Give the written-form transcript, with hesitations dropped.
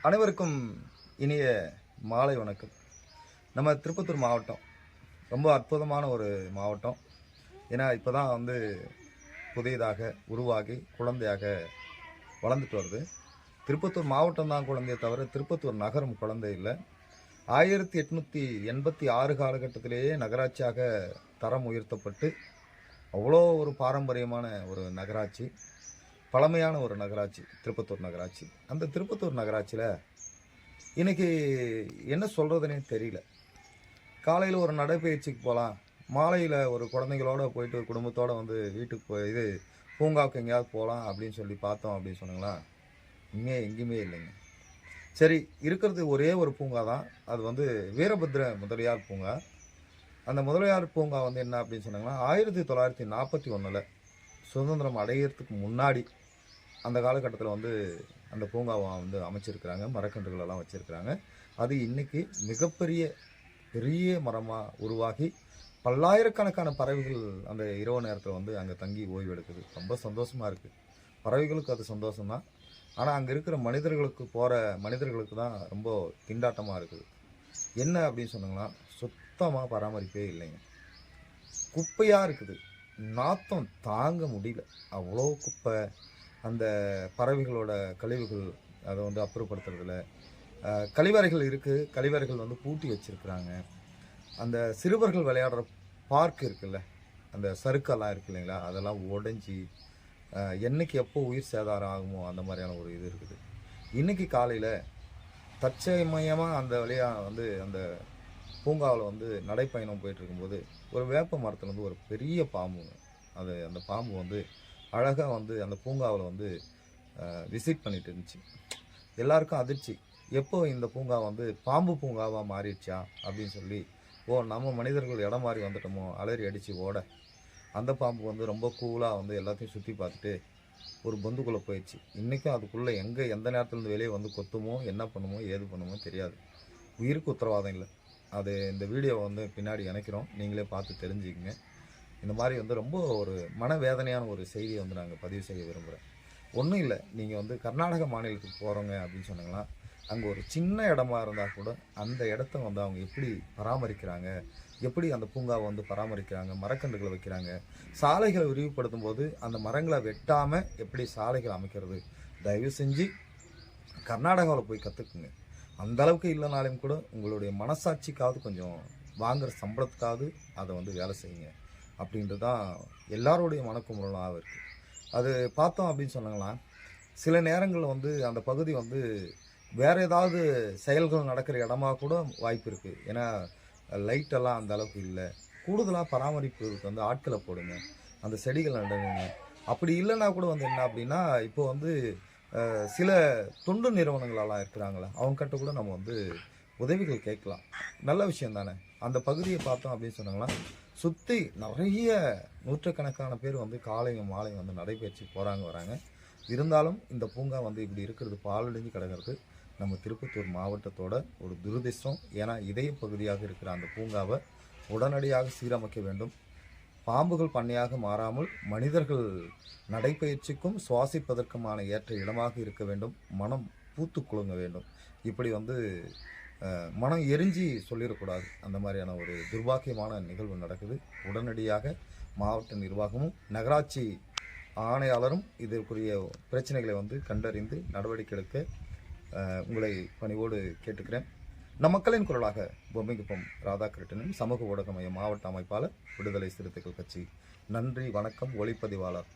அனைவருக்கும் இனிய மாலை வணக்கம். நம்ம திருப்பத்தூர் மாவட்டம் ரொம்ப அற்புதமான ஒரு மாவட்டம். ஏன்னா இப்போ தான் புதியதாக உருவாகி குழந்தையாக வளர்ந்துட்டு வருது. திருப்பத்தூர் மாவட்டம் தான் குழந்தையை தவிர திருப்பத்தூர் நகரம் குழந்தை இல்லை. 1886 காலகட்டத்திலேயே நகராட்சியாக தரம் உயர்த்தப்பட்டு அவ்வளோ ஒரு பாரம்பரியமான ஒரு நகராட்சி, பழமையான ஒரு நகராட்சி திருப்பத்தூர் நகராட்சி. அந்த திருப்பத்தூர் நகராட்சியில் இன்றைக்கி என்ன சொல்கிறதுனே தெரியல. காலையில் ஒரு நடைப்பயிற்சிக்கு போகலாம், மாலையில் ஒரு குழந்தைங்களோட போயிட்டு ஒரு குடும்பத்தோடு வீட்டுக்கு போய் பூங்காவுக்கு எங்கேயாவது போகலாம் அப்படின்னு சொல்லி பார்த்தோம் அப்படின்னு சொன்னாங்களா, எங்கேயுமே இல்லைங்க. சரி, இருக்கிறது ஒரே ஒரு பூங்கா தான். அது வீரபத்ர முதலியார் பூங்கா. அந்த முதலியார் பூங்கா என்ன அப்படின்னு சொன்னாங்கன்னா 1941 சுதந்திரம் அடையிறதுக்கு முன்னாடி அந்த காலகட்டத்தில் அந்த பூங்காவை அமைச்சிருக்கிறாங்க. மரக்கன்றுகள் எல்லாம் வச்சுருக்கிறாங்க. அது இன்றைக்கி பெரிய மரமாக உருவாகி பல்லாயிரக்கணக்கான பறவைகள் அந்த இரவு நேரத்தில் அங்கே தங்கி ஓய்வு எடுக்குது. ரொம்ப சந்தோஷமாக இருக்குது. பறவைகளுக்கு அது சந்தோஷம்தான். ஆனால் அங்கே இருக்கிற மனிதர்களுக்கு தான் ரொம்ப திண்டாட்டமாக இருக்குது. என்ன அப்படின்னு சொன்னாங்கன்னா, சுத்தமாக பராமரிப்பே இல்லைங்க. குப்பையாக இருக்குது. நாத்தம் தாங்க முடியல. அவ்வளோ குப்பை. அந்த பறவைகளோட கழிவுகள் அதை அப்புறப்படுத்துறதுல கழிவறைகள் இருக்குது. கழிவறைகள் பூட்டி வச்சுருக்குறாங்க. அந்த சிறுவர்கள் விளையாடுற பார்க் இருக்குல்ல, அந்த சறுக்கெல்லாம் இருக்குது இல்லைங்களா, அதெல்லாம் உடஞ்சி என்றைக்கு எப்போ உயிர் சேதாரம் ஆகுமோ அந்த மாதிரியான ஒரு இது இருக்குது. இன்றைக்கி காலையில் தற்சமயமாக அந்த வழியாக அந்த பூங்காவில் நடைப்பயணம் போயிட்டுருக்கும்போது ஒரு வேப்ப மரத்தில் ஒரு பெரிய பாம்பு, அந்த பாம்பு அழகாக அந்த பூங்காவில் விசிட் பண்ணிட்டு இருந்துச்சு. எல்லாருக்கும் அதிர்ச்சி. எப்போ இந்த பூங்கா பாம்பு பூங்காவாக மாறிடுச்சா அப்படின்னு சொல்லி, நம்ம மனிதர்கள் இடம் மாறி வந்துட்டோமோ அலறி அடித்து ஓட, அந்த பாம்பு ரொம்ப கூலாக எல்லாத்தையும் சுற்றி பார்த்துட்டு ஒரு பொந்துக்குள்ளே போயிடுச்சு. இன்றைக்கும் அதுக்குள்ளே எந்த நேரத்துலேருந்து வெளியே கொத்துமோ, என்ன பண்ணுமோ, ஏது பண்ணுமோ தெரியாது. உயிருக்கு உத்தரவாதம் இல்லை. அது இந்த வீடியோவை பின்னாடி இணைக்கிறோம், நீங்களே பார்த்து தெரிஞ்சுக்கங்க. இந்த மாதிரி ரொம்ப ஒரு மனவேதனையான ஒரு செய்தியை நாங்கள் பதிவு செய்ய விரும்புகிறேன். ஒன்றும் இல்லை, நீங்கள் கர்நாடக மாநிலத்துக்கு போகிறோங்க அப்படின்னு சொன்னாங்கன்னா, அங்கே ஒரு சின்ன இடமா இருந்தால் கூட அந்த இடத்த அவங்க எப்படி பராமரிக்கிறாங்க, எப்படி அந்த பூங்காவை பராமரிக்கிறாங்க, மரக்கன்றுகளை வைக்கிறாங்க, சாலைகளை விரிவுபடுத்தும் போது அந்த மரங்களை வெட்டாமல் எப்படி சாலைகள் அமைக்கிறது, தயவு செஞ்சு கர்நாடகாவில் போய் கற்றுக்குங்க. அந்த அளவுக்கு இல்லைனாலும் கூட உங்களுடைய மனசாட்சிக்காவது கொஞ்சம் வாங்குகிற சம்பளத்துக்காவது அதை வேலை செய்யுங்க அப்படின்றது தான் எல்லாருடைய மனக்குமுறலாக இருக்குது. அது பார்த்தோம் அப்படின்னு சொன்னாங்களா, சில நேரங்களில் அந்த பகுதி வேறு ஏதாவது செயல்கள் நடக்கிற இடமா கூட வாய்ப்பு இருக்குது. ஏன்னா லைட்டெல்லாம் அந்த அளவுக்கு இல்லை. கூடுதலாக பராமரிப்புக்கு ஆட்களை போடுங்க, அந்த செடிகள் நடுங்க. அப்படி இல்லைன்னா கூட என்ன அப்படின்னா, இப்போ சில தொண்டு நிறுவனங்களெல்லாம் இருக்கிறாங்களே, அவங்ககிட்ட கூட நம்ம உதவிகள் கேட்கலாம். நல்ல விஷயம் தானே. அந்த பகுதியை பார்த்தோம் அப்படின்னு சொன்னாங்கன்னா, சுற்றி நிறைய நூற்றுக்கணக்கான பேர் காலையும் மாலையும் நடைபயிற்சி போகிறாங்க வராங்க. இருந்தாலும் இந்த பூங்கா இப்படி இருக்கிறது, பாலடைஞ்சு கிடக்கிறது நம்ம திருப்பத்தூர் மாவட்டத்தோட ஒரு துரதிர்ஷ்டம். ஏன்னா இதய பகுதியாக இருக்கிற அந்த பூங்காவை உடனடியாக சீரமைக்க வேண்டும். பாம்புகள் பண்ணையாக மாறாமல் மனிதர்கள் நடைப்பயிற்சிக்கும் சுவாசிப்பதற்குமான ஏற்ற இடமாக இருக்க வேண்டும். மனம் பூத்து குலுங்க வேண்டும். இப்படி மனம் எரிஞ்சி சொல்லிடக்கூடாது. அந்த மாதிரியான ஒரு துர்பாக்கியமான நிகழ்வு நடக்குது. உடனடியாக மாவட்ட நிர்வாகமும் நகராட்சி ஆணையாளரும் இதற்குரிய பிரச்சனைகளை கண்டறிந்து நடவடிக்கை எடுக்க உங்களை பணிவோடு கேட்டுக்கிறேன். நம் மக்களின் குரலாக பொம்மைக்குப்பம் ராதாகிருஷ்ணன், சமூக ஊடக மைய மாவட்ட அமைப்பாளர், விடுதலை சிறுத்தைகள் கட்சி. நன்றி, வணக்கம். ஒளிப்பதிவாளர்